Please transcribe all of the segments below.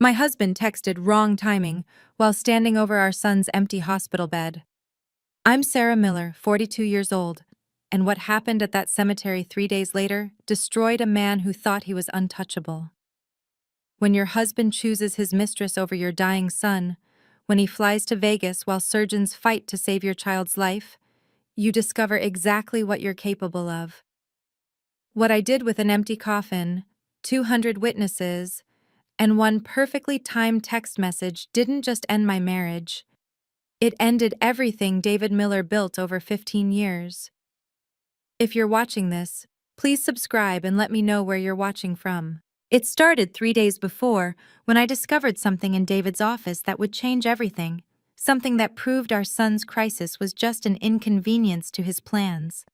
My husband texted wrong timing while standing over our son's empty hospital bed. I'm Sarah Miller, 42 years old, and what happened at that cemetery 3 days later destroyed a man who thought he was untouchable. When your husband chooses his mistress over your dying son, when he flies to Vegas while surgeons fight to save your child's life, you discover exactly what you're capable of. What I did with an empty coffin, 200 witnesses, and one perfectly timed text message didn't just end my marriage. It ended everything David Miller built over 15 years. If you're watching this, please subscribe and let me know where you're watching from. It started 3 days before when I discovered something in David's office that would change everything, something that proved our son's crisis was just an inconvenience to his plans.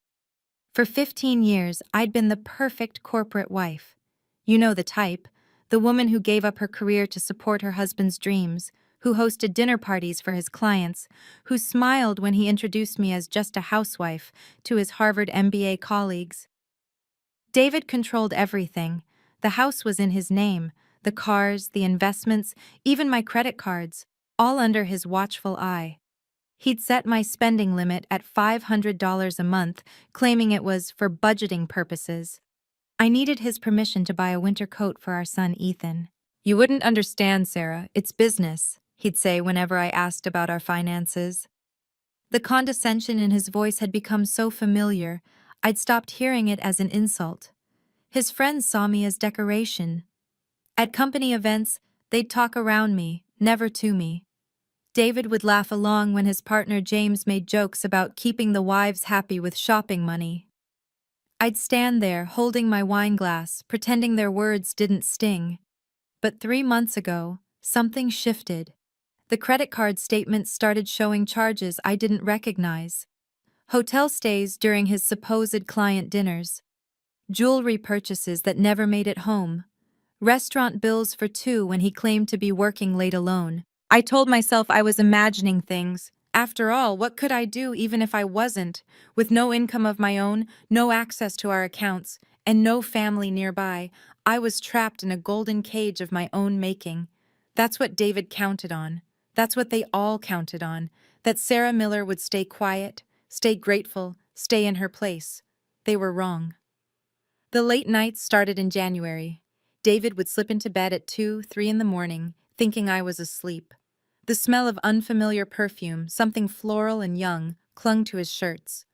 For 15 years, I'd been the perfect corporate wife. You know the type, the woman who gave up her career to support her husband's dreams, who hosted dinner parties for his clients, who smiled when he introduced me as just a housewife to his Harvard MBA colleagues. David controlled everything. The house was in his name, the cars, the investments, even my credit cards, all under his watchful eye. He'd set my spending limit at $500 a month, claiming it was for budgeting purposes. I needed his permission to buy a winter coat for our son Ethan. "You wouldn't understand, Sarah, it's business," he'd say whenever I asked about our finances. The condescension in his voice had become so familiar, I'd stopped hearing it as an insult. His friends saw me as decoration. At company events, they'd talk around me, never to me. David would laugh along when his partner James made jokes about keeping the wives happy with shopping money. I'd stand there, holding my wine glass, pretending their words didn't sting. But 3 months ago, something shifted. The credit card statements started showing charges I didn't recognize. Hotel stays during his supposed client dinners. Jewelry purchases that never made it home. Restaurant bills for two when he claimed to be working late alone. I told myself I was imagining things. After all, what could I do even if I wasn't? With no income of my own, no access to our accounts, and no family nearby, I was trapped in a golden cage of my own making. That's what David counted on. That's what they all counted on. That Sarah Miller would stay quiet, stay grateful, stay in her place. They were wrong. The late nights started in January. David would slip into bed at 2, 3 in the morning, thinking I was asleep. The smell of unfamiliar perfume, something floral and young, clung to his shirts.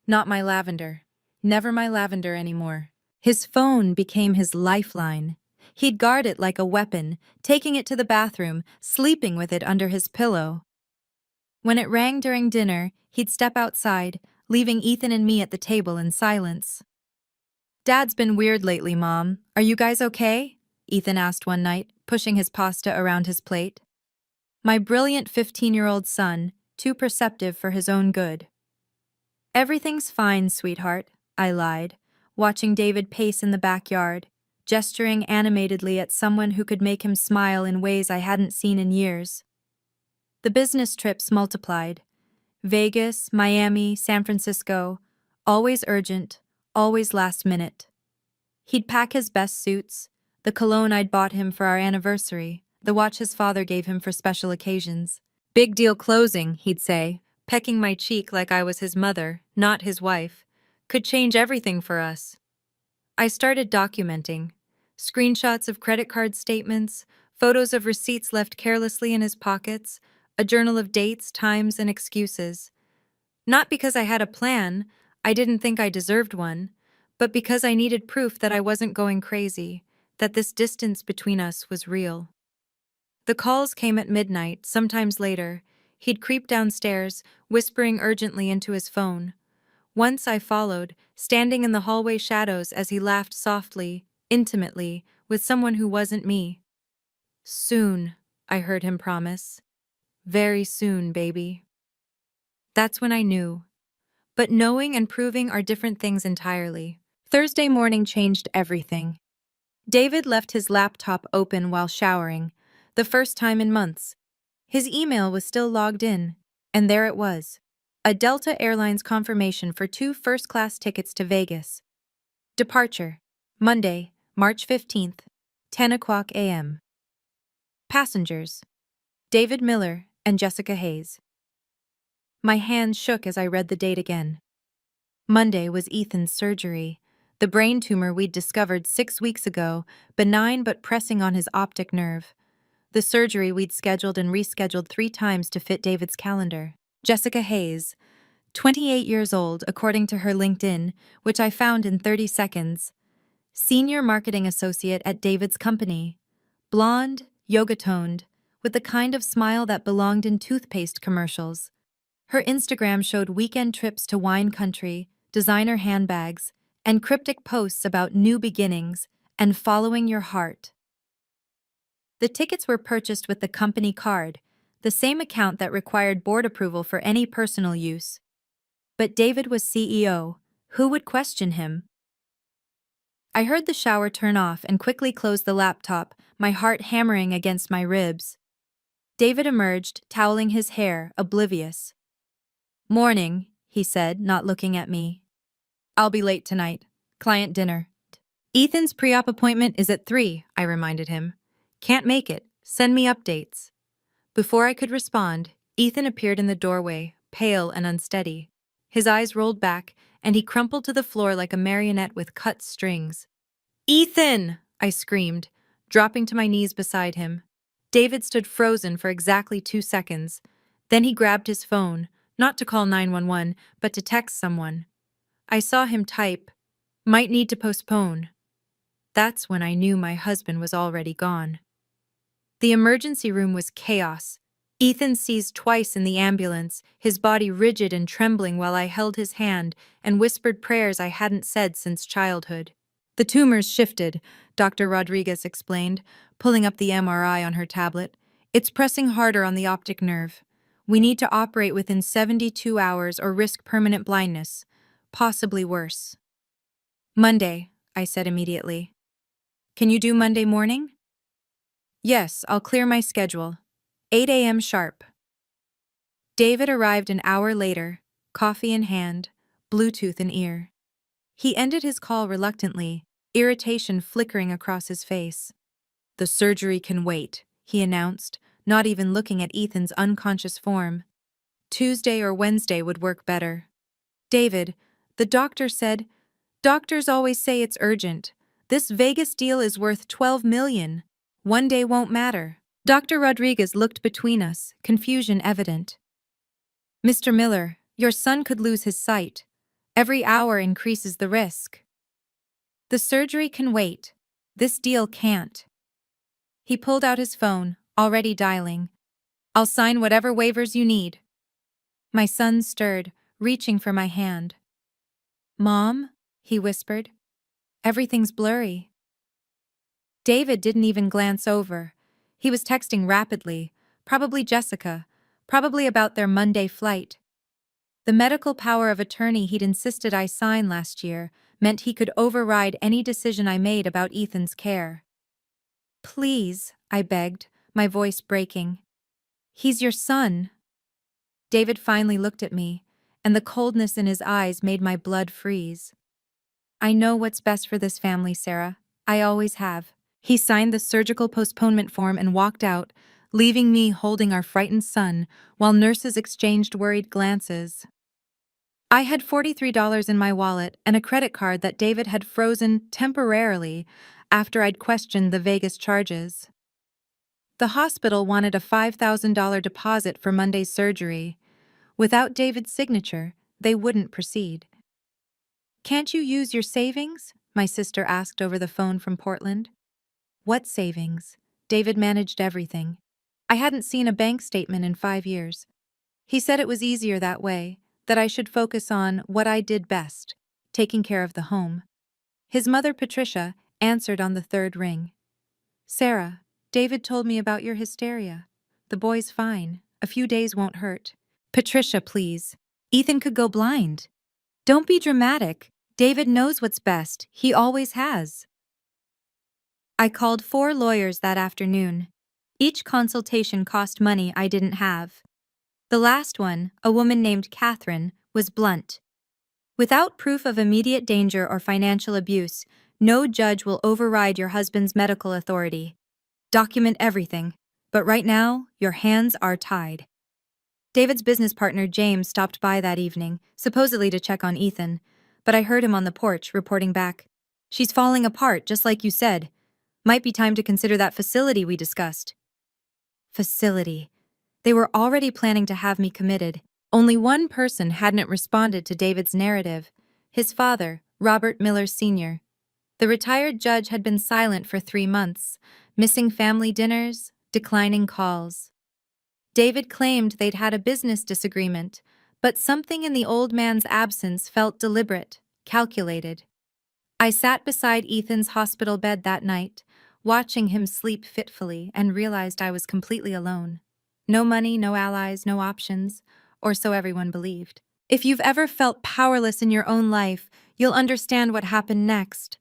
Not my lavender. Never my lavender anymore. His phone became his lifeline. He'd guard it like a weapon, taking it to the bathroom, sleeping with it under his pillow. When it rang during dinner, he'd step outside, leaving Ethan and me at the table in silence. "Dad's been weird lately, Mom. Are you guys okay?" Ethan asked one night, pushing his pasta around his plate. My brilliant 15-year-old son, too perceptive for his own good. "Everything's fine, sweetheart," I lied, watching David pace in the backyard, gesturing animatedly at someone who could make him smile in ways I hadn't seen in years. The business trips multiplied. Vegas, Miami, San Francisco, always urgent, always last minute. He'd pack his best suits, the cologne I'd bought him for our anniversary, the watch his father gave him for special occasions. "Big deal closing," he'd say, pecking my cheek like I was his mother, not his wife. "Could change everything for us." I started documenting. Screenshots of credit card statements, photos of receipts left carelessly in his pockets, a journal of dates, times, and excuses. Not because I had a plan, I didn't think I deserved one, but because I needed proof that I wasn't going crazy, that this distance between us was real. The calls came at midnight, sometimes later. He'd creep downstairs, whispering urgently into his phone. Once I followed, standing in the hallway shadows as he laughed softly, intimately, with someone who wasn't me. "Soon," I heard him promise. "Very soon, baby." That's when I knew. But knowing and proving are different things entirely. Thursday morning changed everything. David left his laptop open while showering, the first time in months. His email was still logged in, and there it was. A Delta Airlines confirmation for 2 first-class tickets to Vegas. Departure, Monday, March 15th, 10 o'clock a.m. Passengers: David Miller and Jessica Hayes. My hands shook as I read the date again. Monday was Ethan's surgery. The brain tumor we'd discovered 6 weeks ago, benign but pressing on his optic nerve. The surgery we'd scheduled and rescheduled 3 times to fit David's calendar. Jessica Hayes, 28 years old, according to her LinkedIn, which I found in 30 seconds. Senior marketing associate at David's company. Blonde, yoga-toned, with the kind of smile that belonged in toothpaste commercials. Her Instagram showed weekend trips to wine country, designer handbags, and cryptic posts about new beginnings and following your heart. The tickets were purchased with the company card, the same account that required board approval for any personal use. But David was CEO. Who would question him? I heard the shower turn off and quickly closed the laptop, my heart hammering against my ribs. David emerged, toweling his hair, oblivious. "Morning," he said, not looking at me. "I'll be late tonight. Client dinner." "Ethan's pre-op appointment is at 3, I reminded him. "Can't make it. Send me updates." Before I could respond, Ethan appeared in the doorway, pale and unsteady. His eyes rolled back, and he crumpled to the floor like a marionette with cut strings. "Ethan!" I screamed, dropping to my knees beside him. David stood frozen for exactly 2 seconds. Then he grabbed his phone, not to call 911, but to text someone. I saw him type, "Might need to postpone." That's when I knew my husband was already gone. The emergency room was chaos. Ethan seized twice in the ambulance, his body rigid and trembling while I held his hand and whispered prayers I hadn't said since childhood. "The tumors shifted," Dr. Rodriguez explained, pulling up the MRI on her tablet. "It's pressing harder on the optic nerve. We need to operate within 72 hours or risk permanent blindness, possibly worse." "Monday," I said immediately. "Can you do Monday morning?" "Yes, I'll clear my schedule. 8 a.m. sharp." David arrived an hour later, coffee in hand, Bluetooth in ear. He ended his call reluctantly, irritation flickering across his face. "The surgery can wait," he announced, not even looking at Ethan's unconscious form. "Tuesday or Wednesday would work better." "David, the doctor said—" "Doctors always say it's urgent. This Vegas deal is worth $12 million. One day won't matter." Dr. Rodriguez looked between us, confusion evident. "Mr. Miller, your son could lose his sight. Every hour increases the risk." "The surgery can wait. This deal can't." He pulled out his phone, already dialing. "I'll sign whatever waivers you need." My son stirred, reaching for my hand. "Mom," he whispered. "Everything's blurry." David didn't even glance over. He was texting rapidly, probably Jessica, probably about their Monday flight. The medical power of attorney he'd insisted I sign last year meant he could override any decision I made about Ethan's care. "Please," I begged, my voice breaking. "He's your son." David finally looked at me, and the coldness in his eyes made my blood freeze. "I know what's best for this family, Sarah. I always have." He signed the surgical postponement form and walked out, leaving me holding our frightened son while nurses exchanged worried glances. I had $43 in my wallet and a credit card that David had frozen temporarily after I'd questioned the Vegas charges. The hospital wanted a $5,000 deposit for Monday's surgery. Without David's signature, they wouldn't proceed. "Can't you use your savings?" my sister asked over the phone from Portland. "What savings?" David managed everything. I hadn't seen a bank statement in 5 years. He said it was easier that way, that I should focus on what I did best, taking care of the home. His mother, Patricia, answered on the third ring. "Sarah, David told me about your hysteria. The boy's fine. A few days won't hurt." "Patricia, please. Ethan could go blind." "Don't be dramatic. David knows what's best. He always has." I called 4 lawyers that afternoon. Each consultation cost money I didn't have. The last one, a woman named Catherine, was blunt. "Without proof of immediate danger or financial abuse, no judge will override your husband's medical authority. Document everything, But right now, your hands are tied. David's business partner, James, stopped by that evening, supposedly to check on Ethan, but I heard him on the porch reporting back. She's falling apart, just like you said. Might be time to consider that facility we discussed. Facility. They were already planning to have me committed. Only one person hadn't responded to David's narrative: his father, Robert Miller Sr. The retired judge had been silent for 3 months, missing family dinners, declining calls. David claimed they'd had a business disagreement, but something in the old man's absence felt deliberate, calculated. I sat beside Ethan's hospital bed that night, watching him sleep fitfully, and realized I was completely alone. No money, no allies, no options, or so everyone believed. If you've ever felt powerless in your own life, you'll understand what happened next.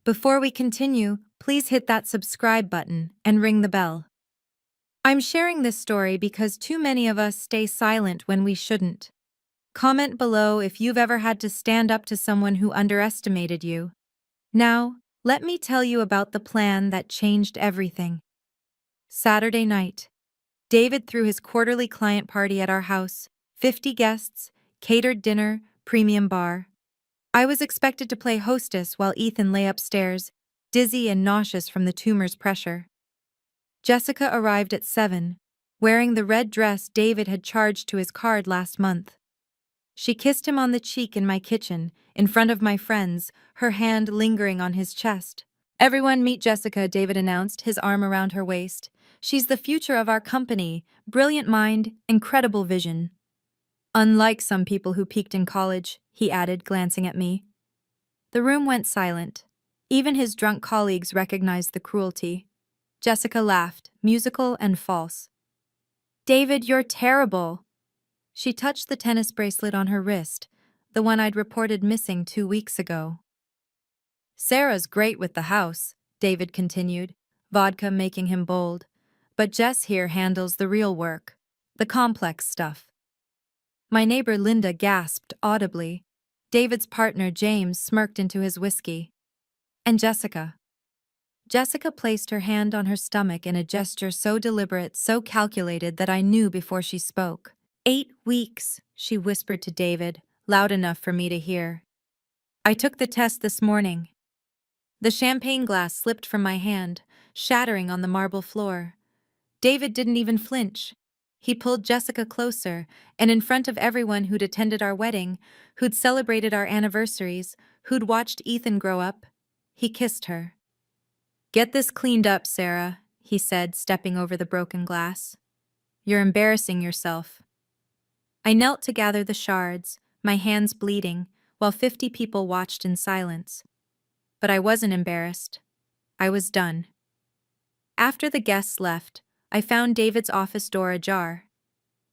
Before we continue, please hit that subscribe button and ring the bell. I'm sharing this story because too many of us stay silent when we shouldn't. Comment below if you've ever had to stand up to someone who underestimated you. Now, let me tell you about the plan that changed everything. Saturday night. David threw his quarterly client party at our house, 50 guests, catered dinner, premium bar. I was expected to play hostess while Ethan lay upstairs, dizzy and nauseous from the tumor's pressure. Jessica arrived at 7, wearing the red dress David had charged to his card last month. She kissed him on the cheek in my kitchen, in front of my friends, her hand lingering on his chest. "Everyone meet Jessica," David announced, his arm around her waist. "She's the future of our company, brilliant mind, incredible vision." "Unlike some people who peaked in college," he added, glancing at me. The room went silent. Even his drunk colleagues recognized the cruelty. Jessica laughed, musical and false. "David, you're terrible." She touched the tennis bracelet on her wrist, the one I'd reported missing 2 weeks ago. "Sarah's great with the house," David continued, vodka making him bold. "But Jess here handles the real work, the complex stuff." My neighbor Linda gasped audibly. David's partner James smirked into his whiskey. "And Jessica?" Jessica placed her hand on her stomach in a gesture so deliberate, so calculated that I knew before she spoke. 8 weeks, she whispered to David, loud enough for me to hear. "I took the test this morning." The champagne glass slipped from my hand, shattering on the marble floor. David didn't even flinch. He pulled Jessica closer, and in front of everyone who'd attended our wedding, who'd celebrated our anniversaries, who'd watched Ethan grow up, he kissed her. "Get this cleaned up, Sarah," he said, stepping over the broken glass. "You're embarrassing yourself." I knelt to gather the shards, my hands bleeding, while 50 people watched in silence. But I wasn't embarrassed. I was done. After the guests left, I found David's office door ajar.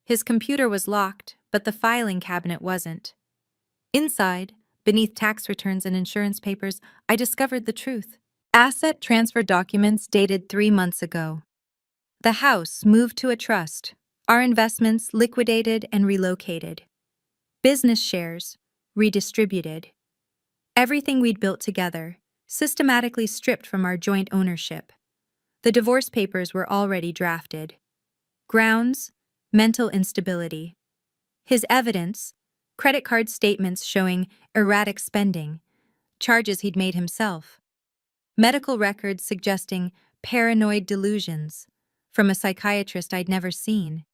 His computer was locked, but the filing cabinet wasn't. Inside, beneath tax returns and insurance papers, I discovered the truth. Asset transfer documents dated 3 months ago. The house moved to a trust, our investments liquidated and relocated. Business shares redistributed. Everything we'd built together, systematically stripped from our joint ownership. The divorce papers were already drafted. Grounds: mental instability. His evidence: credit card statements showing erratic spending, charges he'd made himself. Medical records suggesting paranoid delusions, from a psychiatrist I'd never seen.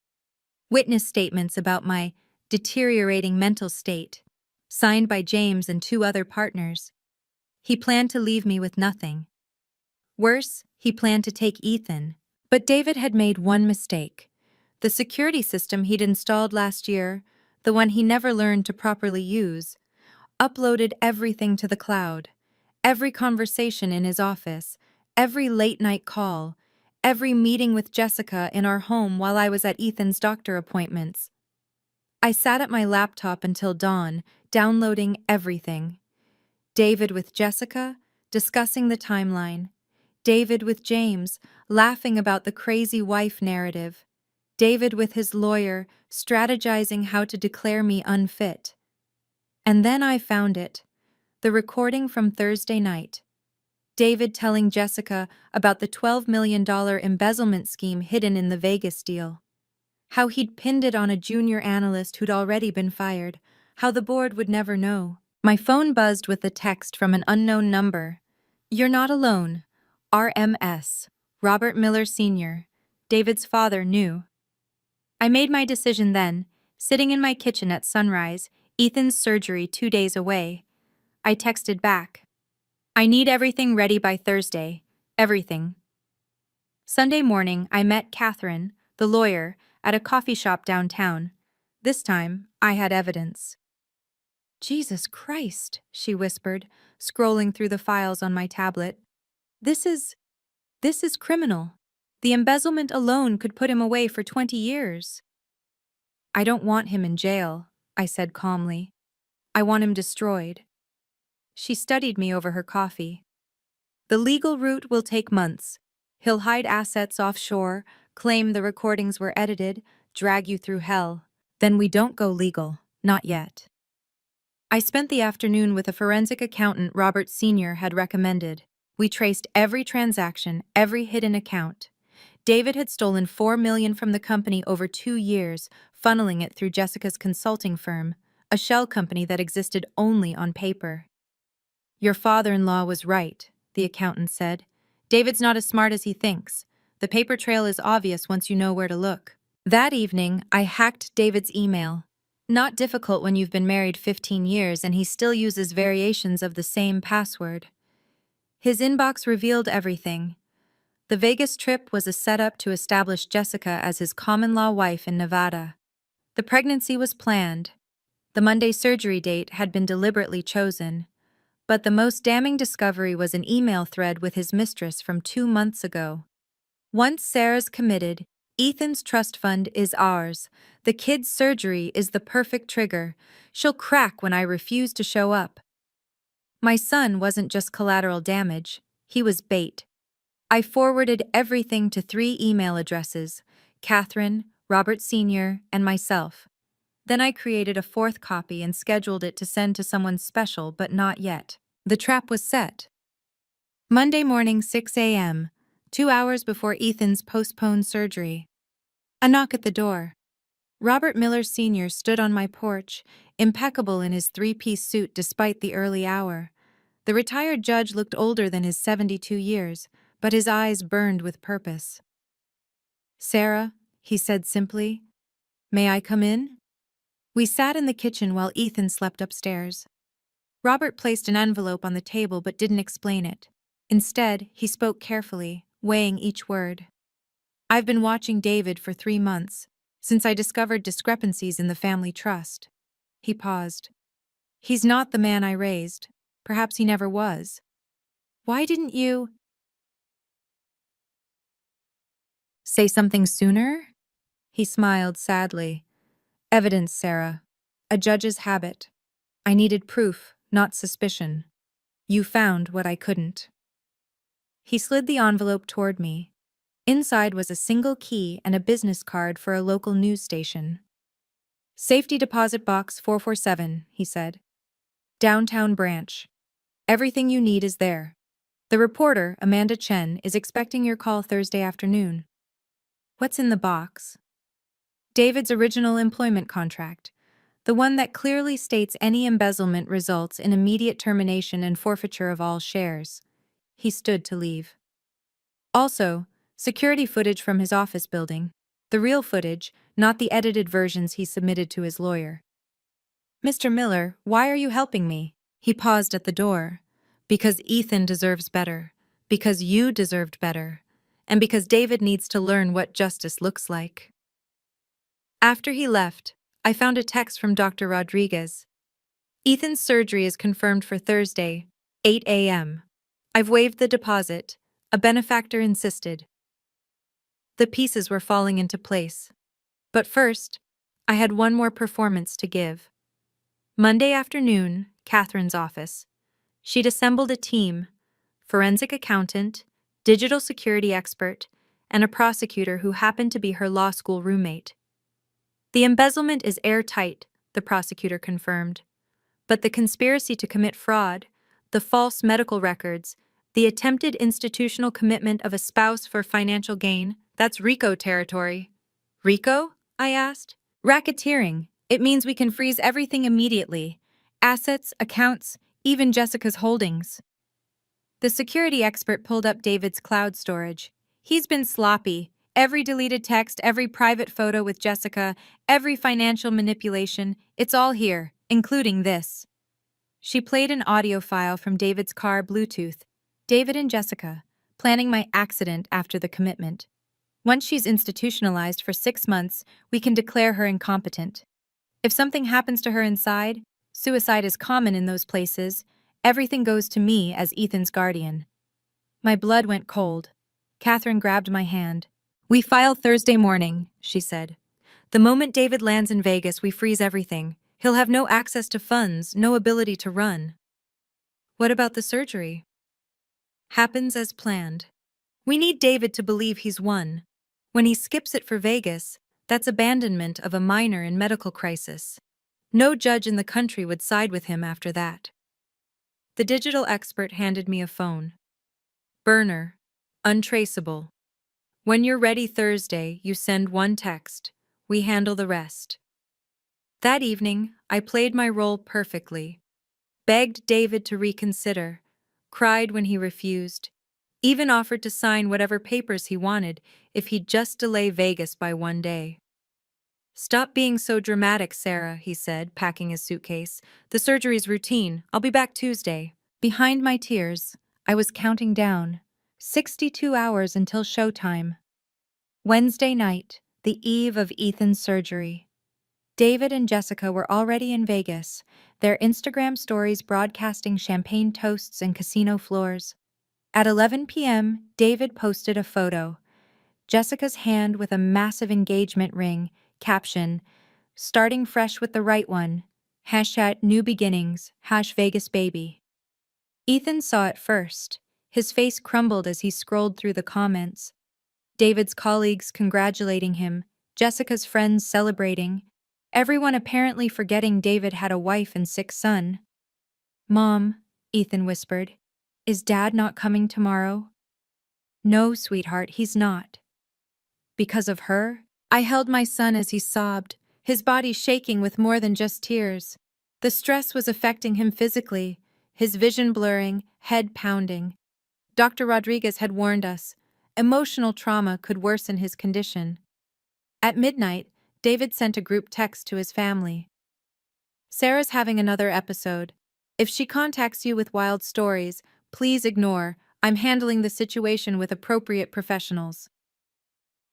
Witness statements about my deteriorating mental state, signed by James and 2 other partners. He planned to leave me with nothing. Worse, he planned to take Ethan. But David had made one mistake. The security system he'd installed last year, the one he never learned to properly use, uploaded everything to the cloud. Every conversation in his office, every late-night call, every meeting with Jessica in our home while I was at Ethan's doctor appointments. I sat at my laptop until dawn, downloading everything. David with Jessica, discussing the timeline. David with James, laughing about the crazy wife narrative. David with his lawyer, strategizing how to declare me unfit. And then I found it. The recording from Thursday night. David telling Jessica about the $12 million embezzlement scheme hidden in the Vegas deal. How he'd pinned it on a junior analyst who'd already been fired. How the board would never know. My phone buzzed with a text from an unknown number. "You're not alone. RMS. Robert Miller Sr." David's father knew. I made my decision then, sitting in my kitchen at sunrise, Ethan's surgery 2 days away. I texted back. "I need everything ready by Thursday. Everything." Sunday morning, I met Catherine, the lawyer, at a coffee shop downtown. This time, I had evidence. "Jesus Christ," she whispered, scrolling through the files on my tablet. This is criminal. The embezzlement alone could put him away for 20 years. "I don't want him in jail," I said calmly. "I want him destroyed." She studied me over her coffee. "The legal route will take months. He'll hide assets offshore, claim the recordings were edited, drag you through hell. Then we don't go legal, not yet." I spent the afternoon with a forensic accountant Robert Sr. had recommended. We traced every transaction, every hidden account. David had stolen $4 million from the company over 2 years, funneling it through Jessica's consulting firm, a shell company that existed only on paper. "Your father-in-law was right," the accountant said. "David's not as smart as he thinks. The paper trail is obvious once you know where to look." That evening, I hacked David's email. Not difficult when you've been married 15 years and he still uses variations of the same password. His inbox revealed everything. The Vegas trip was a setup to establish Jessica as his common-law wife in Nevada. The pregnancy was planned. The Monday surgery date had been deliberately chosen. But the most damning discovery was an email thread with his mistress from 2 months ago. "Once Sarah's committed, Ethan's trust fund is ours. The kid's surgery is the perfect trigger. She'll crack when I refuse to show up." My son wasn't just collateral damage, he was bait. I forwarded everything to 3 email addresses: Catherine, Robert Sr., and myself. Then I created a 4th copy and scheduled it to send to someone special, but not yet. The trap was set. Monday morning, 6 a.m., 2 hours before Ethan's postponed surgery. A knock at the door. Robert Miller Sr. stood on my porch, impeccable in his 3-piece suit despite the early hour. The retired judge looked older than his 72 years, but his eyes burned with purpose. "Sarah," he said simply, "may I come in?" We sat in the kitchen while Ethan slept upstairs. Robert placed an envelope on the table but didn't explain it. Instead, he spoke carefully, weighing each word. "I've been watching David for 3 months, since I discovered discrepancies in the family trust." He paused. "He's not the man I raised. Perhaps he never was. Why didn't you say something sooner?" He smiled sadly. "Evidence, Sarah. A judge's habit. I needed proof, not suspicion. You found what I couldn't." He slid the envelope toward me. Inside was a single key and a business card for a local news station. "Safety Deposit Box 447, he said. "Downtown branch. Everything you need is there. The reporter, Amanda Chen, is expecting your call Thursday afternoon." What's in the box? David's original employment contract, the one that clearly states any embezzlement results in immediate termination and forfeiture of all shares. He stood to leave. Also, security footage from his office building. The real footage, not the edited versions he submitted to his lawyer. "Mr. Miller, why are you helping me?" He paused at the door. "Because Ethan deserves better. Because you deserved better. And because David needs to learn what justice looks like." After he left, I found a text from Dr. Rodriguez. "Ethan's surgery is confirmed for Thursday, 8 a.m. I've waived the deposit. A benefactor insisted." The pieces were falling into place. But first, I had one more performance to give. Monday afternoon, Catherine's office. She'd assembled a team: forensic accountant, digital security expert, and a prosecutor who happened to be her law school roommate. "The embezzlement is airtight," the prosecutor confirmed. "But the conspiracy to commit fraud, the false medical records, The attempted institutional commitment of a spouse for financial gain, that's RICO territory. RICO? I asked. Racketeering. It means we can freeze everything immediately. Assets, accounts, even Jessica's holdings. The security expert pulled up David's cloud storage. He's been sloppy. Every deleted text, every private photo with Jessica, every financial manipulation, it's all here, including this. She played an audio file from David's car Bluetooth. David and Jessica, planning my accident after the commitment. Once she's institutionalized for 6 months, we can declare her incompetent. If something happens to her inside, suicide is common in those places, everything goes to me as Ethan's guardian. My blood went cold. Catherine grabbed my hand. We file Thursday morning, she said. The moment David lands in Vegas, we freeze everything. He'll have no access to funds, no ability to run. What about the surgery? Happens as planned. We need David to believe he's won. When he skips it for Vegas, that's abandonment of a minor in medical crisis. No judge in the country would side with him after that. The digital expert handed me a phone. Burner. Untraceable. When you're ready Thursday, you send one text. We handle the rest. That evening, I played my role perfectly. Begged David to reconsider. Cried when he refused. Even offered to sign whatever papers he wanted if he'd just delay Vegas by 1 day. Stop being so dramatic, Sarah, he said, packing his suitcase. The surgery's routine. I'll be back Tuesday. Behind my tears, I was counting down. 62 hours until showtime. Wednesday night, the eve of Ethan's surgery. David and Jessica were already in Vegas, their Instagram stories broadcasting champagne toasts and casino floors. At 11 p.m., David posted a photo. Jessica's hand with a massive engagement ring, caption, starting fresh with the right one, #new beginnings, #Vegas baby. Ethan saw it first. His face crumbled as he scrolled through the comments. David's colleagues congratulating him, Jessica's friends celebrating, everyone apparently forgetting David had a wife and sick son. Mom, Ethan whispered, is Dad not coming tomorrow? No, sweetheart, he's not. Because of her? I held my son as he sobbed, his body shaking with more than just tears. The stress was affecting him physically, his vision blurring, head pounding. Dr. Rodriguez had warned us, emotional trauma could worsen his condition. At midnight, David sent a group text to his family. Sarah's having another episode. If she contacts you with wild stories, please ignore. I'm handling the situation with appropriate professionals.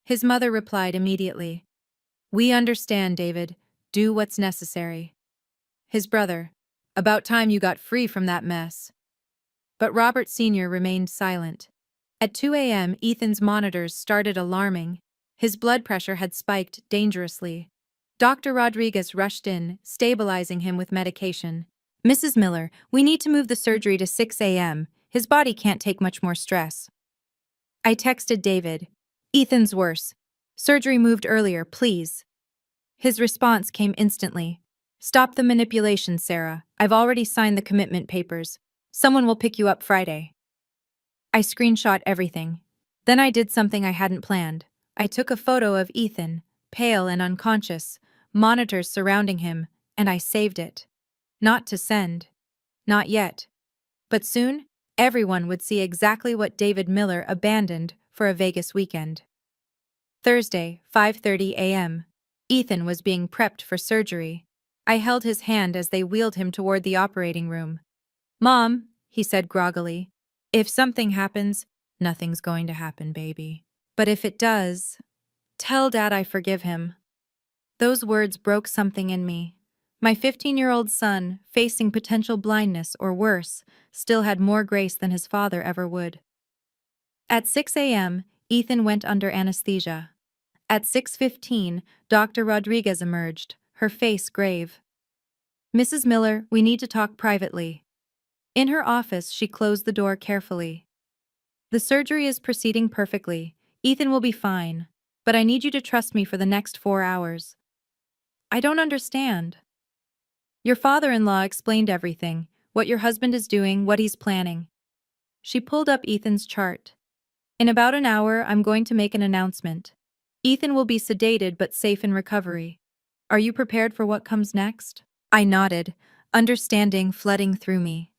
His mother replied immediately. We understand, David. Do what's necessary. His brother. About time you got free from that mess. But Robert Sr. remained silent. At 2 a.m., Ethan's monitors started alarming. His blood pressure had spiked dangerously. Dr. Rodriguez rushed in, stabilizing him with medication. Mrs. Miller, we need to move the surgery to 6 a.m. His body can't take much more stress. I texted David. Ethan's worse. Surgery moved earlier, please. His response came instantly. Stop the manipulation, Sarah. I've already signed the commitment papers. Someone will pick you up Friday. I screenshot everything. Then I did something I hadn't planned. I took a photo of Ethan, pale and unconscious, monitors surrounding him, and I saved it. Not to send. Not yet. But soon, everyone would see exactly what David Miller abandoned for a Vegas weekend. Thursday, 5:30 a.m. Ethan was being prepped for surgery. I held his hand as they wheeled him toward the operating room. Mom, he said groggily, if something happens, nothing's going to happen, baby. But if it does, tell Dad I forgive him. Those words broke something in me. My 15-year-old son, facing potential blindness or worse, still had more grace than his father ever would. At 6 a.m., Ethan went under anesthesia. At 6:15, Dr. Rodriguez emerged, her face grave. Mrs. Miller, we need to talk privately. In her office, she closed the door carefully. The surgery is proceeding perfectly. Ethan will be fine, but I need you to trust me for the next 4 hours. I don't understand. Your father-in-law explained everything, what your husband is doing, what he's planning. She pulled up Ethan's chart. In about an hour, I'm going to make an announcement. Ethan will be sedated but safe in recovery. Are you prepared for what comes next? I nodded, understanding flooding through me.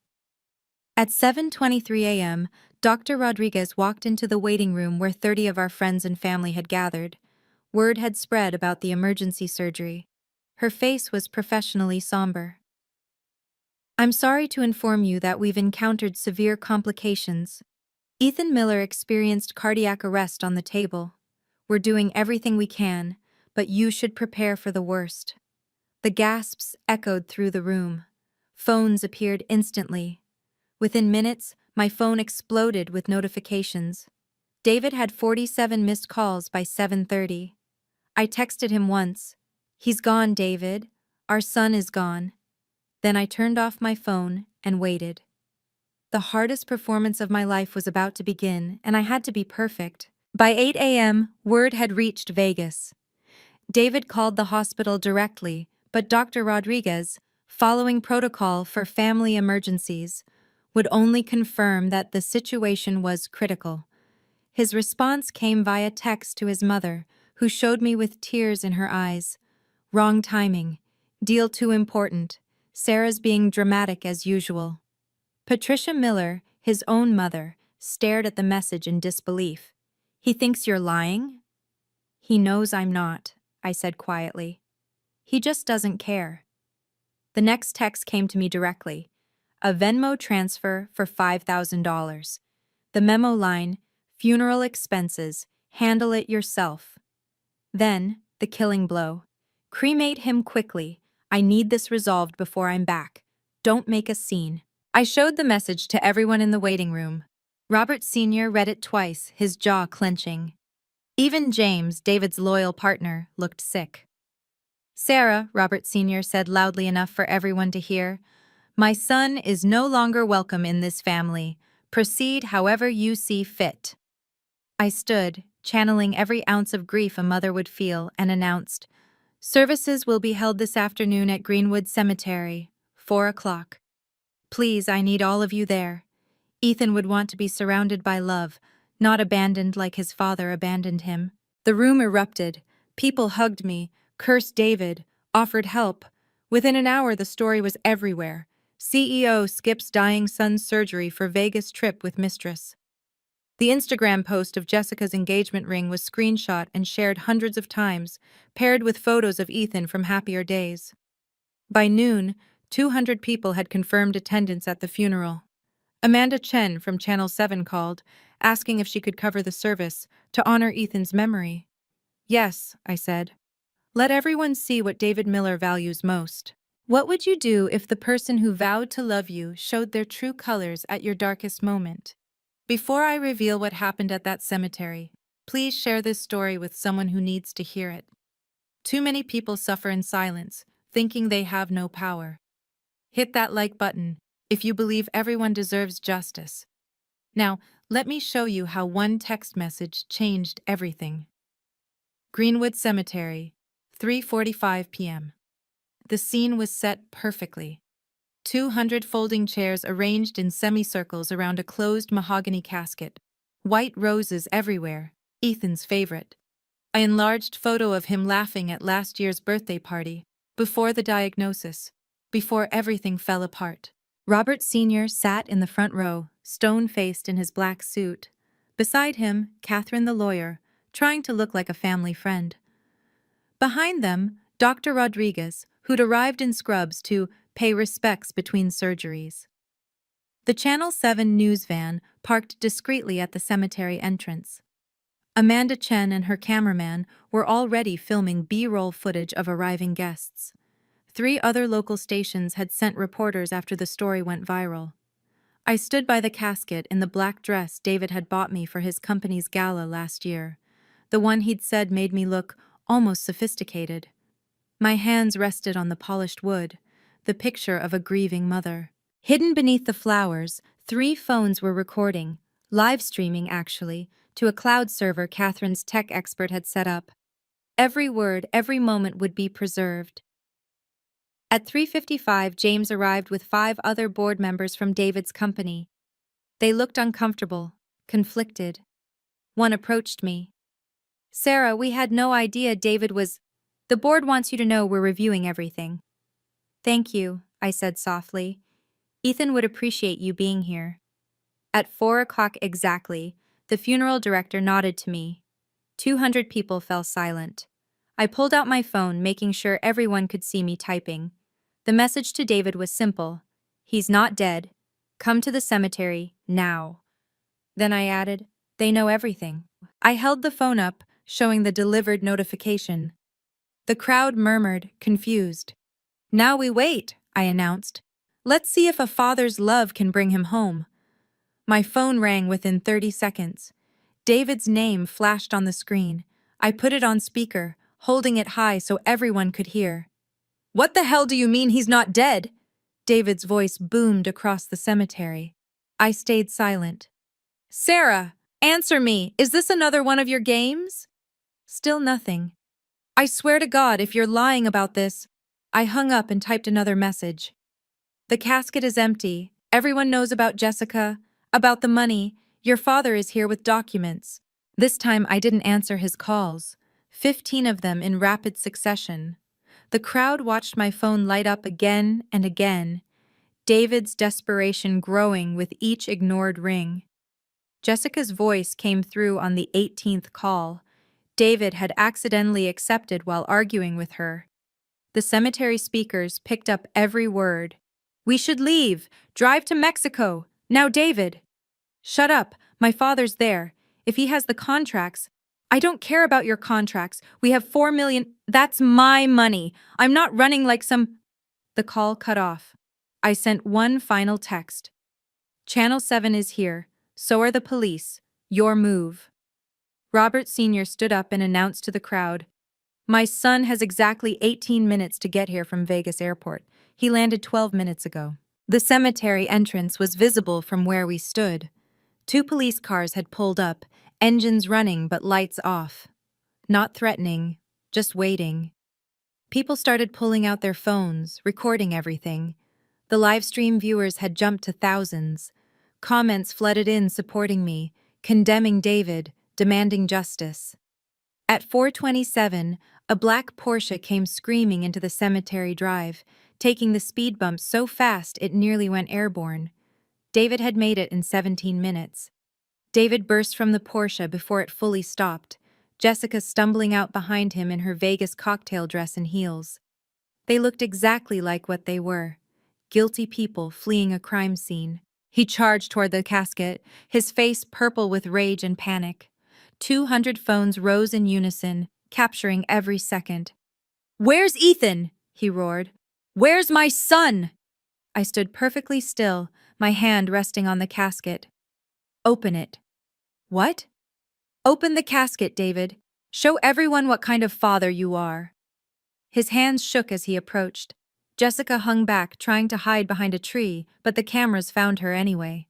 At 7:23 a.m., Dr. Rodriguez walked into the waiting room where 30 of our friends and family had gathered. Word had spread about the emergency surgery. Her face was professionally somber. I'm sorry to inform you that we've encountered severe complications. Ethan Miller experienced cardiac arrest on the table. We're doing everything we can, but you should prepare for the worst. The gasps echoed through the room. Phones appeared instantly. Within minutes, my phone exploded with notifications. David had 47 missed calls by 7:30. I texted him once. He's gone, David. Our son is gone. Then I turned off my phone and waited. The hardest performance of my life was about to begin, and I had to be perfect. By 8 a.m., word had reached Vegas. David called the hospital directly, but Dr. Rodriguez, following protocol for family emergencies, would only confirm that the situation was critical. His response came via text to his mother, who showed me with tears in her eyes. Wrong timing. Deal too important. Sarah's being dramatic as usual. Patricia Miller, his own mother, stared at the message in disbelief. He thinks you're lying? He knows I'm not, I said quietly. He just doesn't care. The next text came to me directly. A Venmo transfer for $5,000. The memo line, funeral expenses, handle it yourself. Then, the killing blow. Cremate him quickly. I need this resolved before I'm back. Don't make a scene. I showed the message to everyone in the waiting room. Robert Sr. read it twice, his jaw clenching. Even James, David's loyal partner, looked sick. Sarah, Robert Sr. said loudly enough for everyone to hear, "My son is no longer welcome in this family. Proceed however you see fit." I stood, channeling every ounce of grief a mother would feel, and announced, "Services will be held this afternoon at Greenwood Cemetery, 4 o'clock. Please, I need all of you there. Ethan would want to be surrounded by love, not abandoned like his father abandoned him." The room erupted. People hugged me, cursed David, offered help. Within an hour, the story was everywhere. CEO skips dying son's surgery for Vegas trip with Mistress. The Instagram post of Jessica's engagement ring was screenshot and shared hundreds of times, paired with photos of Ethan from happier days. By noon, 200 people had confirmed attendance at the funeral. Amanda Chen from Channel 7 called, asking if she could cover the service to honor Ethan's memory. "Yes," I said. "Let everyone see what David Miller values most." What would you do if the person who vowed to love you showed their true colors at your darkest moment? Before I reveal what happened at that cemetery, please share this story with someone who needs to hear it. Too many people suffer in silence, thinking they have no power. Hit that like button if you believe everyone deserves justice. Now, let me show you how one text message changed everything. Greenwood Cemetery, 3:45 p.m. The scene was set perfectly. 200 folding chairs arranged in semicircles around a closed mahogany casket. White roses everywhere, Ethan's favorite. An enlarged photo of him laughing at last year's birthday party, before the diagnosis, before everything fell apart. Robert Sr. sat in the front row, stone-faced in his black suit. Beside him, Catherine the lawyer, trying to look like a family friend. Behind them, Dr. Rodriguez, who'd arrived in scrubs to pay respects between surgeries. The Channel 7 news van parked discreetly at the cemetery entrance. Amanda Chen and her cameraman were already filming B-roll footage of arriving guests. 3 other local stations had sent reporters after the story went viral. I stood by the casket in the black dress David had bought me for his company's gala last year, the one he'd said made me look almost sophisticated. My hands rested on the polished wood, the picture of a grieving mother. Hidden beneath the flowers, 3 phones were recording, live streaming actually, to a cloud server Catherine's tech expert had set up. Every word, every moment would be preserved. At 3:55, James arrived with 5 other board members from David's company. They looked uncomfortable, conflicted. One approached me. Sarah, we had no idea David was. The board wants you to know we're reviewing everything. Thank you, I said softly. Ethan would appreciate you being here. At 4 o'clock exactly, the funeral director nodded to me. 200 people fell silent. I pulled out my phone, making sure everyone could see me typing. The message to David was simple. He's not dead. Come to the cemetery, now. Then I added, they know everything. I held the phone up, showing the delivered notification. The crowd murmured, confused. Now we wait, I announced. Let's see if a father's love can bring him home. My phone rang within 30 seconds. David's name flashed on the screen. I put it on speaker, holding it high so everyone could hear. What the hell do you mean he's not dead? David's voice boomed across the cemetery. I stayed silent. Sarah, answer me. Is this another one of your games? Still nothing. I swear to God, if you're lying about this. I hung up and typed another message. The casket is empty. Everyone knows about Jessica, about the money. Your father is here with documents. This time I didn't answer his calls. 15 of them in rapid succession. The crowd watched my phone light up again and again, David's desperation growing with each ignored ring. Jessica's voice came through on the 18th call. David had accidentally accepted while arguing with her. The cemetery speakers picked up every word. We should leave. Drive to Mexico. Now, David. Shut up. My father's there. If he has the contracts. I don't care about your contracts. We have 4 million. That's my money. I'm not running like some. The call cut off. I sent one final text. Channel 7 is here. So are the police. Your move. Robert Sr. stood up and announced to the crowd. My son has exactly 18 minutes to get here from Vegas Airport. He landed 12 minutes ago. The cemetery entrance was visible from where we stood. 2 police cars had pulled up, engines running but lights off. Not threatening, just waiting. People started pulling out their phones, recording everything. The live stream viewers had jumped to thousands. Comments flooded in supporting me, condemning David, demanding justice. At 4:27, a black Porsche came screaming into the cemetery drive, taking the speed bump so fast it nearly went airborne. David had made it in 17 minutes. David burst from the Porsche before it fully stopped, Jessica stumbling out behind him in her Vegas cocktail dress and heels. They looked exactly like what they were, guilty people fleeing a crime scene. He charged toward the casket, his face purple with rage and panic. 200 phones rose in unison, capturing every second. Where's Ethan? He roared. Where's my son? I stood perfectly still, my hand resting on the casket. Open it. What? Open the casket, David. Show everyone what kind of father you are. His hands shook as he approached. Jessica hung back, trying to hide behind a tree, but the cameras found her anyway.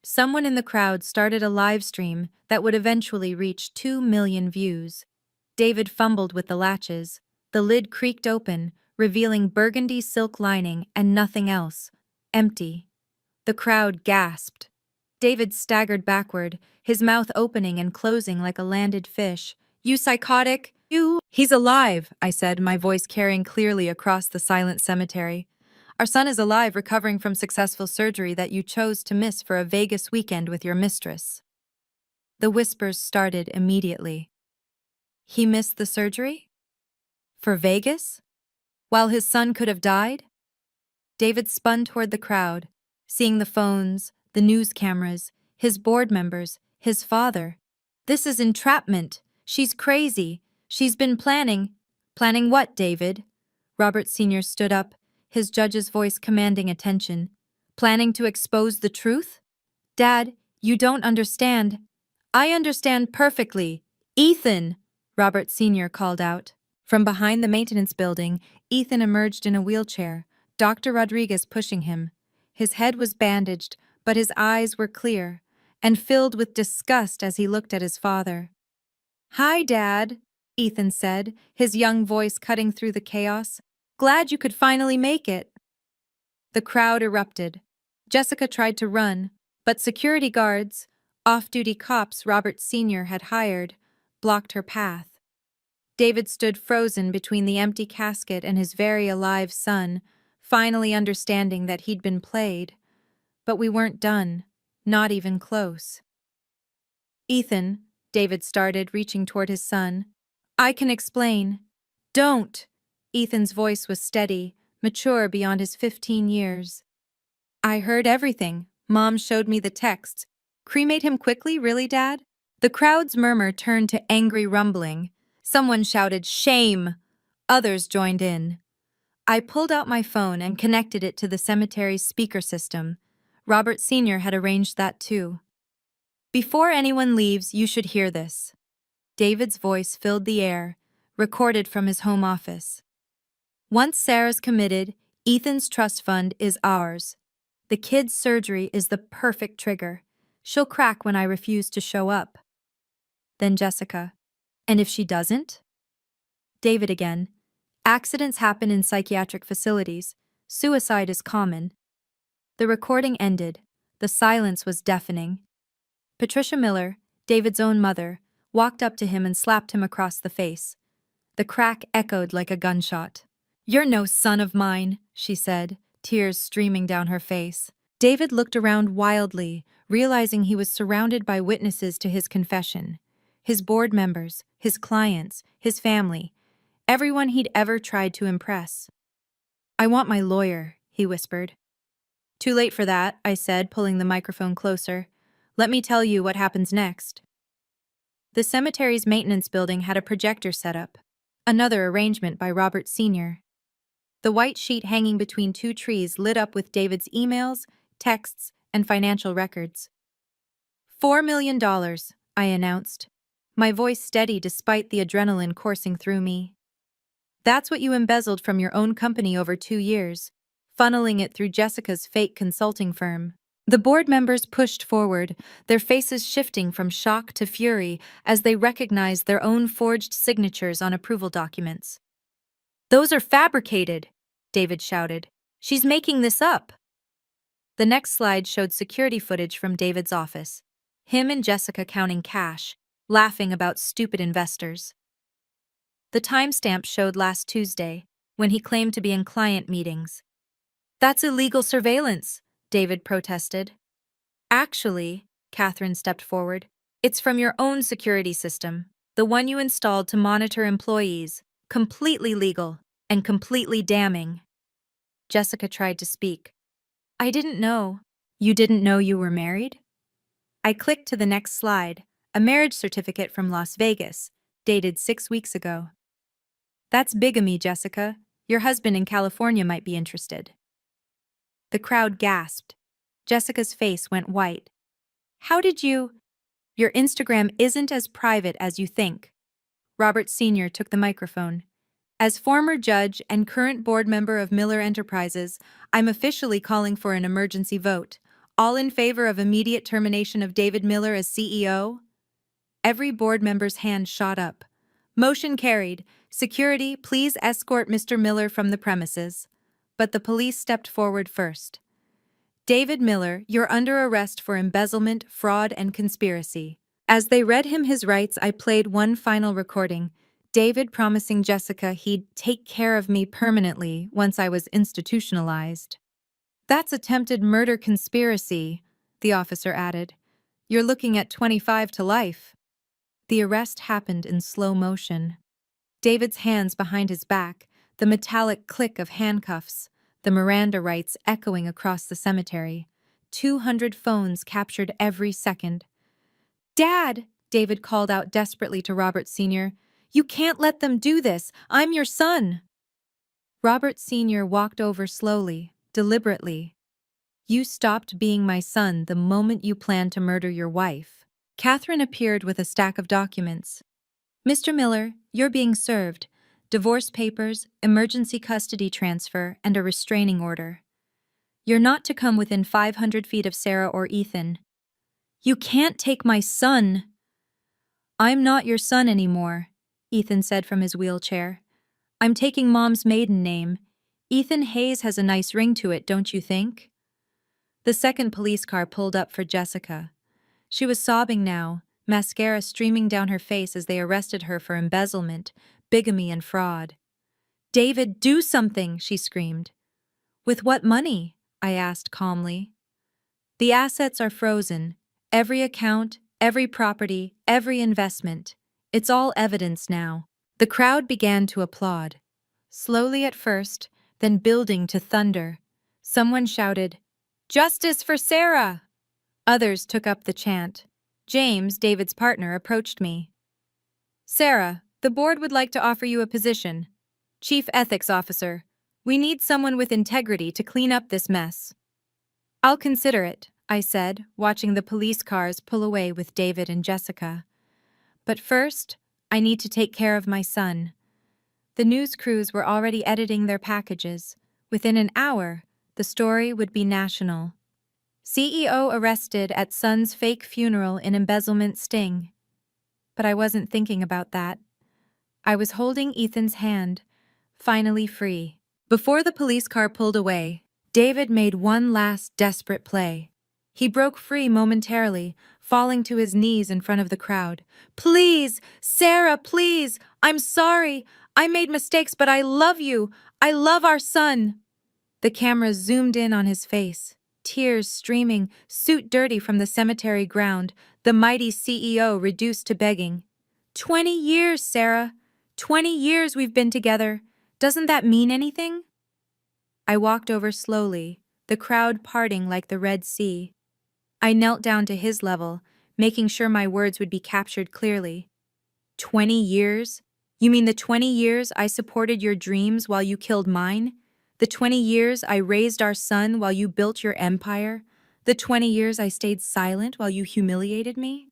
Someone in the crowd started a live stream that would eventually reach 2 million views. David fumbled with the latches. The lid creaked open, revealing burgundy silk lining and nothing else. Empty. The crowd gasped. David staggered backward, his mouth opening and closing like a landed fish. You psychotic? You? He's alive, I said, my voice carrying clearly across the silent cemetery. Our son is alive, recovering from successful surgery that you chose to miss for a Vegas weekend with your mistress. The whispers started immediately. He missed the surgery? For Vegas? While his son could have died? David spun toward the crowd, seeing the phones, the news cameras, his board members, his father. This is entrapment. She's crazy. She's been planning. Planning what, David? Robert Sr. stood up, his judge's voice commanding attention. Planning to expose the truth? Dad, you don't understand. I understand perfectly. Ethan! Robert Sr. called out. From behind the maintenance building, Ethan emerged in a wheelchair, Dr. Rodriguez pushing him. His head was bandaged, but his eyes were clear and filled with disgust as he looked at his father. Hi, Dad, Ethan said, his young voice cutting through the chaos. Glad you could finally make it. The crowd erupted. Jessica tried to run, But security guards, off-duty cops Robert Sr. had hired, blocked her path. David stood frozen between the empty casket and his very alive son, finally understanding that he'd been played. But we weren't done, not even close. Ethan, David started, reaching toward his son. I can explain. Don't! Ethan's voice was steady, mature beyond his 15 years. I heard everything. Mom showed me the texts. Cremate him quickly, really, Dad? The crowd's murmur turned to angry rumbling. Someone shouted, shame! Others joined in. I pulled out my phone and connected it to the cemetery's speaker system. Robert Sr. had arranged that too. Before anyone leaves, you should hear this. David's voice filled the air, recorded from his home office. Once Sarah's committed, Ethan's trust fund is ours. The kid's surgery is the perfect trigger. She'll crack when I refuse to show up. Then Jessica. And if she doesn't? David again. Accidents happen in psychiatric facilities. Suicide is common. The recording ended. The silence was deafening. Patricia Miller, David's own mother, walked up to him and slapped him across the face. The crack echoed like a gunshot. You're no son of mine, she said, tears streaming down her face. David looked around wildly, realizing he was surrounded by witnesses to his confession. His board members, his clients, his family, everyone he'd ever tried to impress. I want my lawyer, he whispered. Too late for that, I said, pulling the microphone closer. Let me tell you what happens next. The cemetery's maintenance building had a projector set up, another arrangement by Robert Sr. The white sheet hanging between two trees lit up with David's emails, texts, and financial records. $4 million, I announced, my voice steady despite the adrenaline coursing through me. That's what you embezzled from your own company over 2 years, funneling it through Jessica's fake consulting firm. The board members pushed forward, their faces shifting from shock to fury as they recognized their own forged signatures on approval documents. Those are fabricated, David shouted. She's making this up. The next slide showed security footage from David's office. Him and Jessica counting cash, laughing about stupid investors. The timestamp showed last Tuesday, when he claimed to be in client meetings. That's illegal surveillance, David protested. Actually, Catherine stepped forward, it's from your own security system, the one you installed to monitor employees, completely legal and completely damning. Jessica tried to speak. I didn't know. You didn't know you were married? I clicked to the next slide, a marriage certificate from Las Vegas, dated 6 weeks ago. That's bigamy, Jessica. Your husband in California might be interested. The crowd gasped. Jessica's face went white. How did you? Your Instagram isn't as private as you think. Robert Sr. took the microphone. As former judge and current board member of Miller Enterprises, I'm officially calling for an emergency vote. All in favor of immediate termination of David Miller as CEO? Every board member's hand shot up. Motion carried. Security, please escort Mr. Miller from the premises. But the police stepped forward first. David Miller, you're under arrest for embezzlement, fraud, and conspiracy. As they read him his rights, I played one final recording, David promising Jessica he'd take care of me permanently once I was institutionalized. That's attempted murder conspiracy, the officer added. You're looking at 25 to life. The arrest happened in slow motion. David's hands behind his back, the metallic click of handcuffs, the Miranda rights echoing across the cemetery. 200 phones captured every second. Dad, David called out desperately to Robert Sr., you can't let them do this. I'm your son. Robert Sr. walked over slowly, deliberately. You stopped being my son the moment you planned to murder your wife. Catherine appeared with a stack of documents. Mr. Miller, you're being served. Divorce papers, emergency custody transfer, and a restraining order. You're not to come within 500 feet of Sarah or Ethan. You can't take my son. I'm not your son anymore, Ethan said from his wheelchair. I'm taking Mom's maiden name. Ethan Hayes has a nice ring to it, don't you think? The second police car pulled up for Jessica. She was sobbing now, mascara streaming down her face as they arrested her for embezzlement, bigamy, and fraud. "David, do something!" she screamed. "With what money?" I asked calmly. "The assets are frozen. Every account, every property, every investment. It's all evidence now." The crowd began to applaud. Slowly at first, then building to thunder. Someone shouted, "Justice for Sarah!" Others took up the chant. James, David's partner, approached me. "Sarah, the board would like to offer you a position. Chief Ethics Officer. We need someone with integrity to clean up this mess." "I'll consider it," I said, watching the police cars pull away with David and Jessica. "But first, I need to take care of my son." The news crews were already editing their packages. Within an hour, the story would be national. CEO arrested at son's fake funeral in embezzlement sting. But I wasn't thinking about that. I was holding Ethan's hand, finally free. Before the police car pulled away, David made one last desperate play. He broke free momentarily, falling to his knees in front of the crowd. "Please, Sarah, please! I'm sorry! I made mistakes, but I love you! I love our son!" The camera zoomed in on his face, tears streaming, suit dirty from the cemetery ground, the mighty CEO reduced to begging. 20 years, Sarah! 20 years we've been together! Doesn't that mean anything?" I walked over slowly, the crowd parting like the Red Sea. I knelt down to his level, making sure my words would be captured clearly. 20 years? You mean the 20 years I supported your dreams while you killed mine? The 20 years I raised our son while you built your empire? The 20 years I stayed silent while you humiliated me?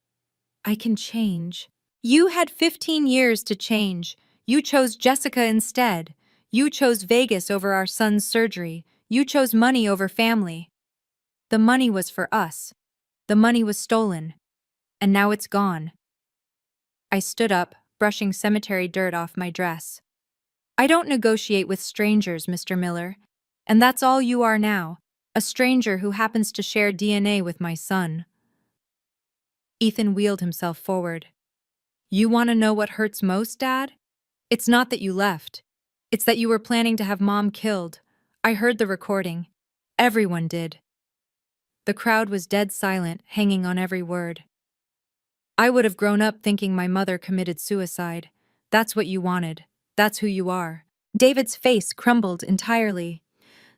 I can change. You had 15 years to change. You chose Jessica instead. You chose Vegas over our son's surgery. You chose money over family. The money was for us. The money was stolen. And now it's gone. I stood up, brushing cemetery dirt off my dress. "I don't negotiate with strangers, Mr. Miller. And that's all you are now, a stranger who happens to share DNA with my son." Ethan wheeled himself forward. "You want to know what hurts most, Dad? It's not that you left. It's that you were planning to have Mom killed. I heard the recording. Everyone did." The crowd was dead silent, hanging on every word. "I would have grown up thinking my mother committed suicide. That's what you wanted. That's who you are." David's face crumbled entirely.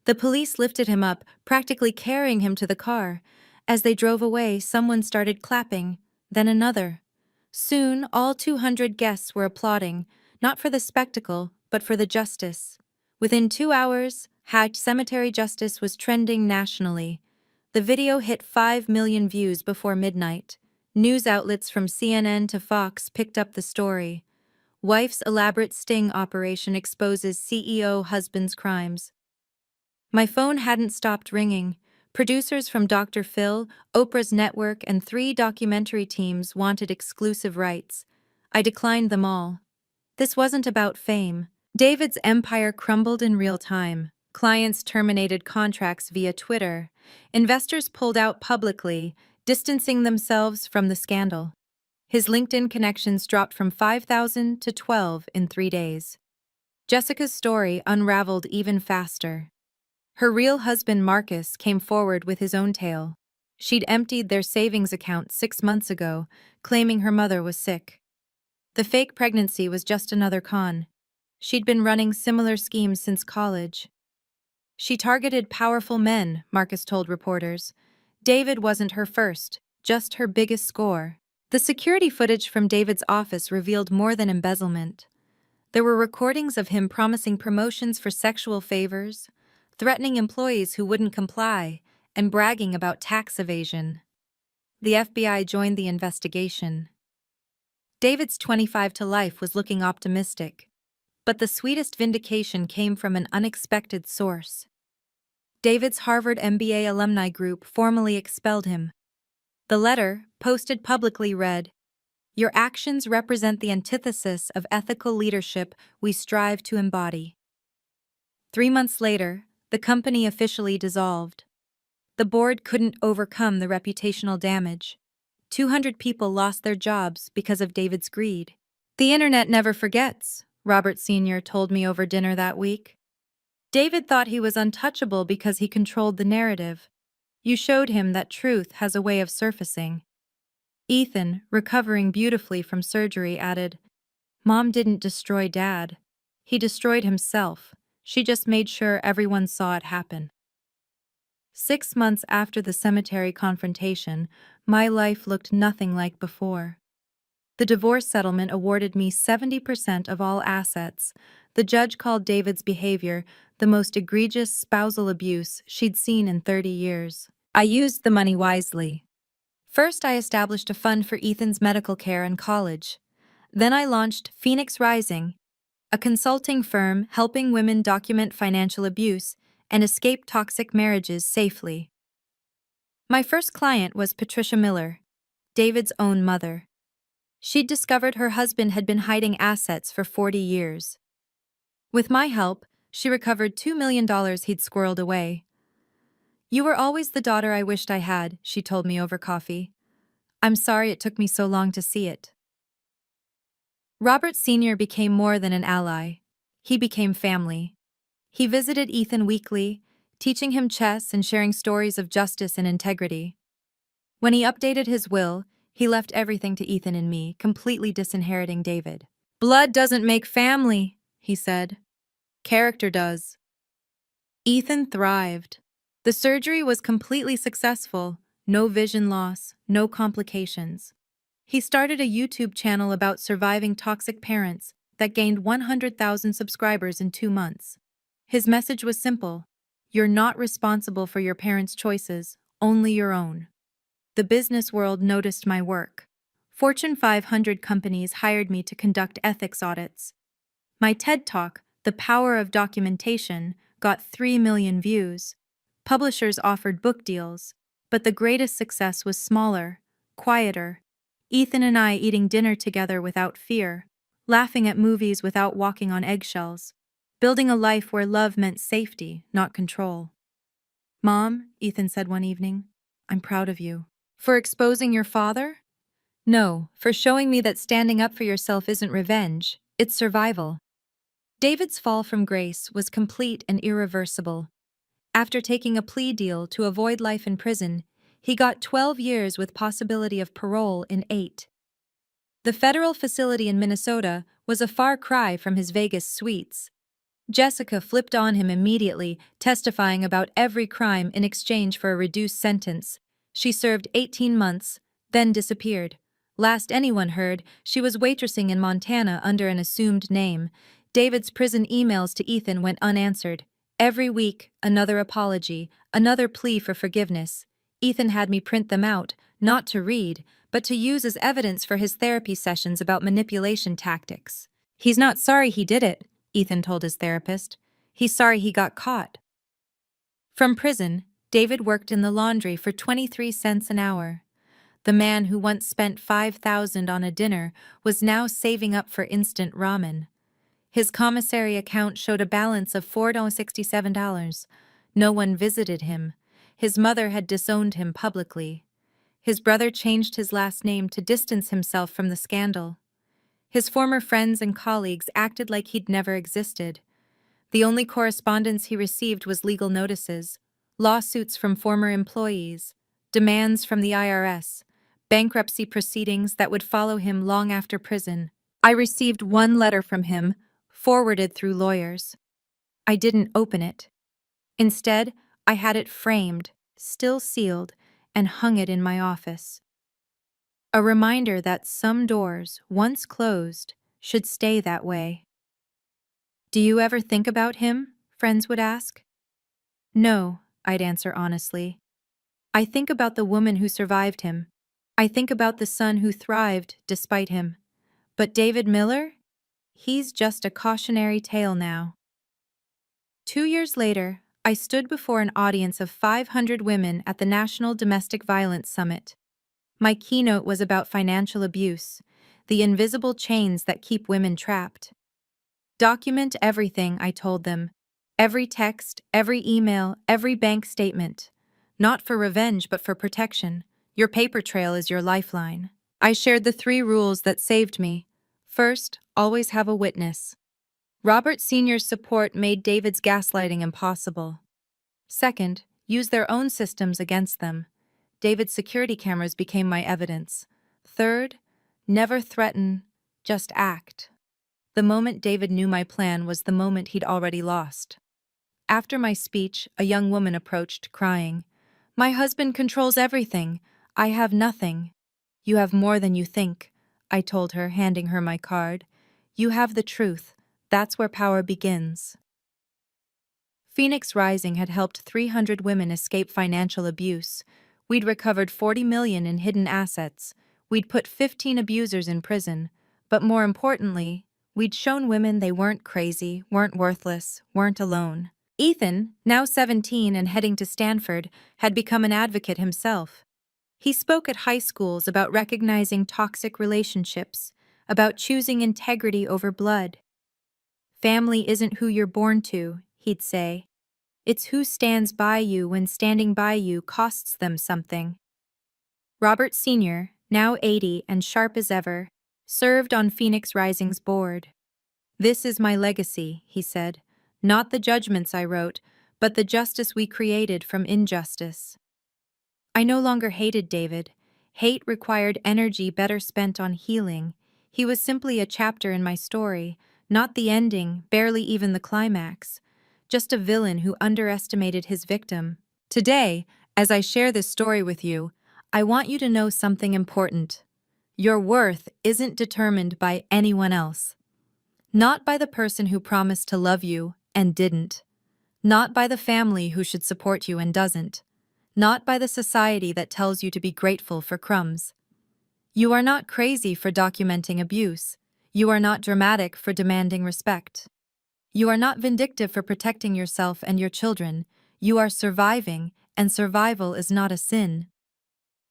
The police lifted him up, practically carrying him to the car. As they drove away, someone started clapping, then another. Soon, all 200 guests were applauding, not for the spectacle, but for the justice. Within 2 hours, Cemetery Justice was trending nationally. The video hit 5 million views before midnight. News outlets from CNN to Fox picked up the story. Wife's elaborate sting operation exposes CEO husband's crimes. My phone hadn't stopped ringing. Producers from Dr. Phil, Oprah's network, and 3 documentary teams wanted exclusive rights. I declined them all. This wasn't about fame. David's empire crumbled in real time. Clients terminated contracts via Twitter. Investors pulled out publicly, distancing themselves from the scandal. His LinkedIn connections dropped from 5,000 to 12 in 3 days. Jessica's story unraveled even faster. Her real husband, Marcus, came forward with his own tale. She'd emptied their savings account 6 months ago, claiming her mother was sick. The fake pregnancy was just another con. She'd been running similar schemes since college. She targeted powerful men, Marcus told reporters. David wasn't her first, just her biggest score. The security footage from David's office revealed more than embezzlement. There were recordings of him promising promotions for sexual favors, threatening employees who wouldn't comply, and bragging about tax evasion. The FBI joined the investigation. David's 25 to life was looking optimistic, but the sweetest vindication came from an unexpected source. David's Harvard MBA alumni group formally expelled him. The letter, posted publicly, read, "Your actions represent the antithesis of ethical leadership we strive to embody." 3 months later, the company officially dissolved. The board couldn't overcome the reputational damage. 200 people lost their jobs because of David's greed. The internet never forgets, Robert Sr. told me over dinner that week. David thought he was untouchable because he controlled the narrative. You showed him that truth has a way of surfacing. Ethan, recovering beautifully from surgery, added, Mom didn't destroy Dad. He destroyed himself. She just made sure everyone saw it happen. 6 months after the cemetery confrontation, my life looked nothing like before. The divorce settlement awarded me 70% of all assets. The judge called David's behavior the most egregious spousal abuse she'd seen in 30 years. I used the money wisely. First, I established a fund for Ethan's medical care and college. Then I launched Phoenix Rising, a consulting firm helping women document financial abuse and escape toxic marriages safely. My first client was Patricia Miller, David's own mother. She'd discovered her husband had been hiding assets for 40 years. With my help, she recovered $2 million he'd squirreled away. You were always the daughter I wished I had, she told me over coffee. I'm sorry it took me so long to see it. Robert Sr. became more than an ally. He became family. He visited Ethan weekly, teaching him chess and sharing stories of justice and integrity. When he updated his will, he left everything to Ethan and me, completely disinheriting David. Blood doesn't make family, he said. Character does. Ethan thrived. The surgery was completely successful, no vision loss, no complications. He started a YouTube channel about surviving toxic parents that gained 100,000 subscribers in 2 months. His message was simple: you're not responsible for your parents' choices, only your own. The business world noticed my work. Fortune 500 companies hired me to conduct ethics audits. My TED Talk, The Power of Documentation, got 3 million views. Publishers offered book deals, but the greatest success was smaller, quieter. Ethan and I eating dinner together without fear, laughing at movies without walking on eggshells, building a life where love meant safety, not control. Mom, Ethan said one evening, I'm proud of you. For exposing your father? No, for showing me that standing up for yourself isn't revenge, it's survival. David's fall from grace was complete and irreversible. After taking a plea deal to avoid life in prison, he got 12 years with possibility of parole in 8. The federal facility in Minnesota was a far cry from his Vegas suites. Jessica flipped on him immediately, testifying about every crime in exchange for a reduced sentence. She served 18 months, then disappeared. Last anyone heard, she was waitressing in Montana under an assumed name. David's prison emails to Ethan went unanswered. Every week, another apology, another plea for forgiveness. Ethan had me print them out, not to read, but to use as evidence for his therapy sessions about manipulation tactics. He's not sorry he did it, Ethan told his therapist. He's sorry he got caught. From prison, David worked in the laundry for 23 cents an hour. The man who once spent $5,000 on a dinner was now saving up for instant ramen. His commissary account showed a balance of $467. No one visited him. His mother had disowned him publicly. His brother changed his last name to distance himself from the scandal. His former friends and colleagues acted like he'd never existed. The only correspondence he received was legal notices, lawsuits from former employees, demands from the IRS, bankruptcy proceedings that would follow him long after prison. I received one letter from him, forwarded through lawyers. I didn't open it. Instead, I had it framed, still sealed, and hung it in my office. A reminder that some doors, once closed, should stay that way. Do you ever think about him? Friends would ask. No, I'd answer honestly. I think about the woman who survived him. I think about the son who thrived despite him. But David Miller? He's just a cautionary tale now. 2 years later, I stood before an audience of 500 women at the National Domestic Violence Summit. My keynote was about financial abuse, the invisible chains that keep women trapped. Document everything, I told them. Every text, every email, every bank statement. Not for revenge, but for protection. Your paper trail is your lifeline. I shared the 3 rules that saved me. First, always have a witness. Robert Sr.'s support made David's gaslighting impossible. Second, use their own systems against them. David's security cameras became my evidence. Third, never threaten, just act. The moment David knew my plan was the moment he'd already lost. After my speech, a young woman approached, crying, "My husband controls everything. I have nothing." "You have more than you think," I told her, handing her my card. "You have the truth. That's where power begins." Phoenix Rising had helped 300 women escape financial abuse. We'd recovered $40 million in hidden assets. We'd put 15 abusers in prison. But more importantly, we'd shown women they weren't crazy, weren't worthless, weren't alone. Ethan, now 17 and heading to Stanford, had become an advocate himself. He spoke at high schools about recognizing toxic relationships, about choosing integrity over blood. "Family isn't who you're born to," he'd say. "It's who stands by you when standing by you costs them something." Robert Sr., now 80 and sharp as ever, served on Phoenix Rising's board. "This is my legacy," he said. "Not the judgments I wrote, but the justice we created from injustice." I no longer hated David. Hate required energy better spent on healing. He was simply a chapter in my story, not the ending, barely even the climax. Just a villain who underestimated his victim. Today, as I share this story with you, I want you to know something important. Your worth isn't determined by anyone else. Not by the person who promised to love you and didn't. Not by the family who should support you and doesn't. Not by the society that tells you to be grateful for crumbs. You are not crazy for documenting abuse. You are not dramatic for demanding respect. You are not vindictive for protecting yourself and your children. You are surviving, and survival is not a sin.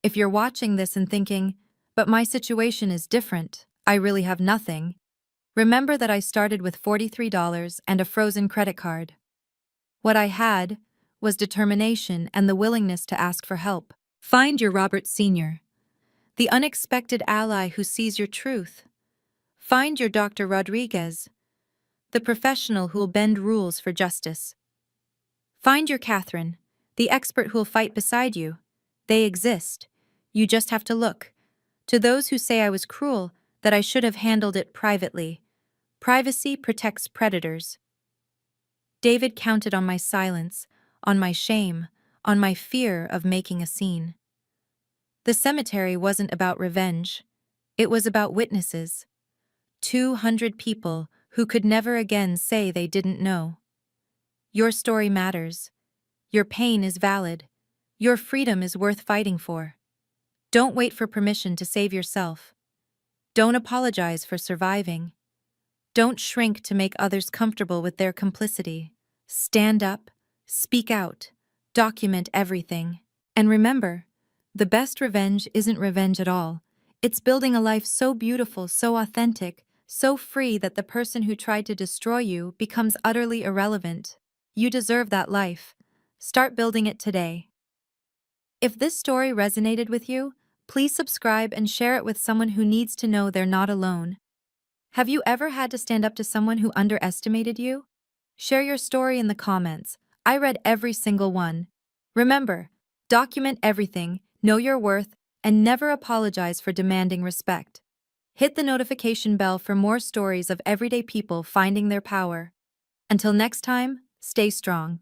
If you're watching this and thinking, "But my situation is different, I really have nothing," remember that I started with $43 and a frozen credit card. What I had was determination and the willingness to ask for help. Find your Robert Sr., the unexpected ally who sees your truth. Find your Dr. Rodriguez, the professional who'll bend rules for justice. Find your Catherine, the expert who'll fight beside you. They exist. You just have to look. To those who say I was cruel, that I should have handled it privately. Privacy protects predators. David counted on my silence, on my shame, on my fear of making a scene. The cemetery wasn't about revenge. It was about witnesses. 200 people who could never again say they didn't know. Your story matters. Your pain is valid. Your freedom is worth fighting for. Don't wait for permission to save yourself. Don't apologize for surviving. Don't shrink to make others comfortable with their complicity. Stand up, speak out, document everything. And remember, the best revenge isn't revenge at all. It's building a life so beautiful, so authentic, so free that the person who tried to destroy you becomes utterly irrelevant. You deserve that life. Start building it today. If this story resonated with you, please subscribe and share it with someone who needs to know they're not alone. Have you ever had to stand up to someone who underestimated you? Share your story in the comments. I read every single one. Remember, document everything, know your worth, and never apologize for demanding respect. Hit the notification bell for more stories of everyday people finding their power. Until next time, stay strong.